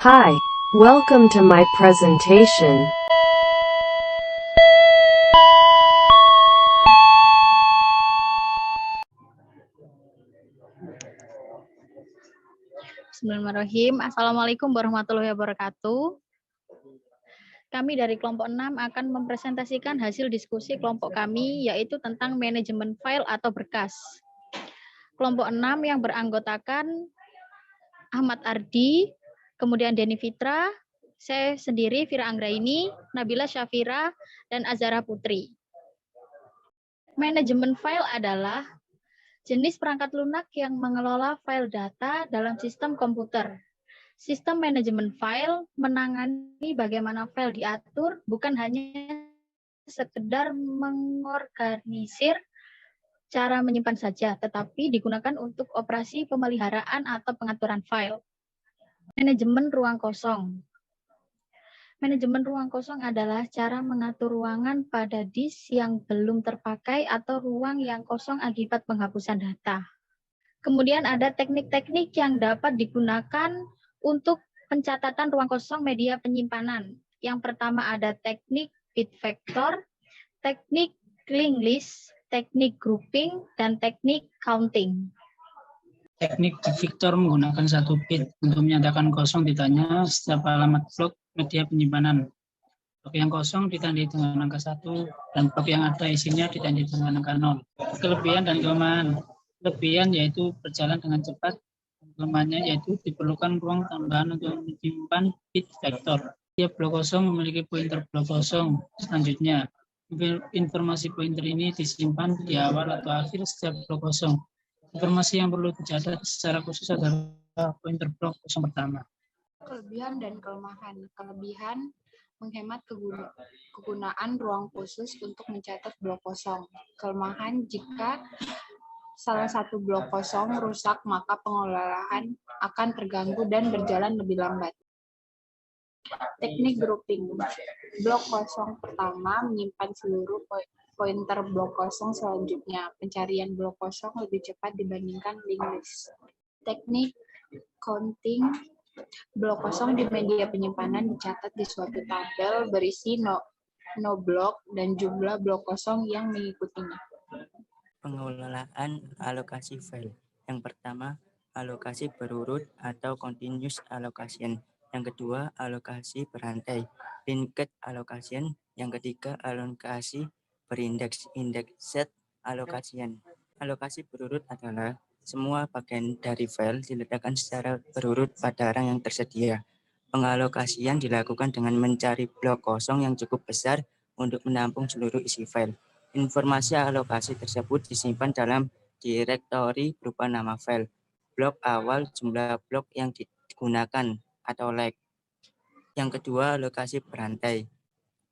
Hi, welcome to my presentation. Bismillahirrahmanirrahim. Assalamualaikum warahmatullahi wabarakatuh. Kami dari kelompok 6 akan mempresentasikan hasil diskusi kelompok kami, yaitu tentang manajemen file atau berkas. Kelompok 6 yang beranggotakan Ahmad Ardi, kemudian Deni Fitra, saya sendiri Fira Anggraini, Nabila Syafira, dan Azara Putri. Manajemen file adalah jenis perangkat lunak yang mengelola file data dalam sistem komputer. Sistem manajemen file menangani bagaimana file diatur, bukan hanya sekedar mengorganisir cara menyimpan saja, tetapi digunakan untuk operasi pemeliharaan atau pengaturan file. Manajemen ruang kosong. Manajemen ruang kosong adalah cara mengatur ruangan pada disk yang belum terpakai atau ruang yang kosong akibat penghapusan data. Kemudian ada teknik-teknik yang dapat digunakan untuk pencatatan ruang kosong media penyimpanan. Yang pertama ada teknik bit vector, teknik linked list, teknik grouping, dan teknik counting. Teknik bit vector menggunakan 1 bit untuk menyatakan kosong ditanya setiap alamat blok media penyimpanan. Blok yang kosong ditandai dengan angka 1 dan blok yang ada isinya ditandai dengan angka 0. Kelebihan dan kelemahan. Kelebihan yaitu berjalan dengan cepat. Kelemahannya yaitu diperlukan ruang tambahan untuk menyimpan bit vektor. Tiap blok kosong memiliki pointer blok kosong. Selanjutnya, informasi pointer ini disimpan di awal atau akhir setiap blok kosong. Informasi yang perlu dicatat secara khusus adalah pointer blok kosong pertama. Kelebihan dan kelemahan. Kelebihan menghemat kegunaan ruang khusus untuk mencatat blok kosong. Kelemahan jika salah satu blok kosong rusak, maka pengelolaan akan terganggu dan berjalan lebih lambat. Teknik grouping. Blok kosong pertama menyimpan seluruh pointer blok kosong selanjutnya. Pencarian blok kosong lebih cepat dibandingkan linked list. Teknik counting. Blok kosong di media penyimpanan dicatat di suatu tabel berisi no blok dan jumlah blok kosong yang mengikutinya. Pengelolaan alokasi file. Yang pertama, alokasi berurut atau continuous allocation. Yang kedua, alokasi berantai, linked allocation. Yang ketiga, alokasi berindeks, indexed allocation. Alokasi berurut adalah semua bagian dari file diletakkan secara berurut pada rang yang tersedia. Pengalokasian dilakukan dengan mencari blok kosong yang cukup besar untuk menampung seluruh isi file. Informasi alokasi tersebut disimpan dalam direktori berupa nama file, blok awal, jumlah blok yang digunakan atau lag. Yang kedua, alokasi berantai.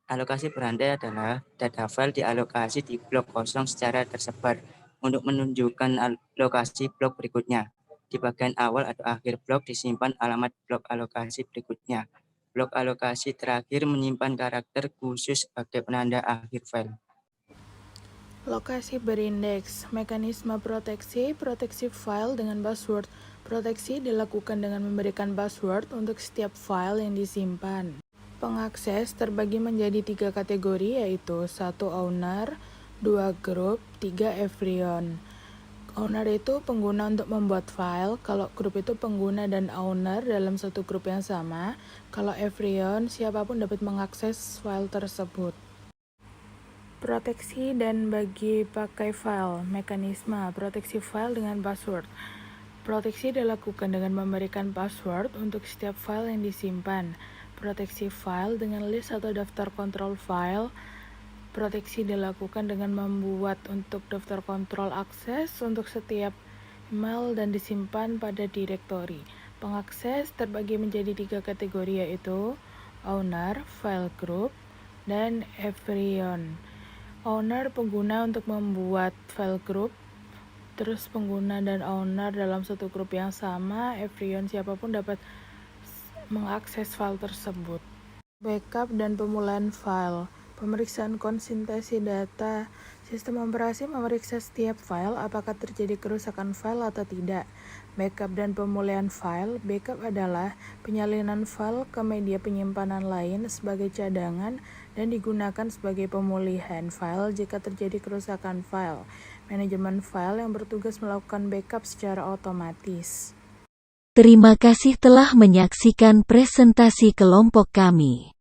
Alokasi berantai adalah data file dialokasi di blok kosong secara tersebar untuk menunjukkan alokasi blok berikutnya. Di bagian awal atau akhir blok disimpan alamat blok alokasi berikutnya. Blok alokasi terakhir menyimpan karakter khusus sebagai penanda akhir file. Lokasi berindeks, mekanisme proteksi file dengan password. Proteksi dilakukan dengan memberikan password untuk setiap file yang disimpan. Pengakses terbagi menjadi 3 kategori, yaitu 1 owner, 2 group, 3 everyone. Owner itu pengguna untuk membuat file, kalau group itu pengguna dan owner dalam satu grup yang sama, kalau everyone siapapun dapat mengakses file tersebut. Proteksi dan bagi pakai file. Mekanisme proteksi file dengan password. Proteksi dilakukan dengan memberikan password untuk setiap file yang disimpan. Proteksi file dengan list atau daftar kontrol file. Proteksi dilakukan dengan membuat untuk daftar kontrol akses untuk setiap email dan disimpan pada direktori. Pengakses terbagi menjadi 3 kategori, yaitu owner, file group, dan everyone. Owner pengguna untuk membuat file group, terus pengguna dan owner dalam satu grup yang sama, everyone siapapun dapat mengakses file tersebut. Backup dan pemulihan file. Pemeriksaan konsistensi data. Sistem operasi memeriksa setiap file apakah terjadi kerusakan file atau tidak. Backup dan pemulihan file. Backup adalah penyalinan file ke media penyimpanan lain sebagai cadangan dan digunakan sebagai pemulihan file jika terjadi kerusakan file. Manajemen file yang bertugas melakukan backup secara otomatis. Terima kasih telah menyaksikan presentasi kelompok kami.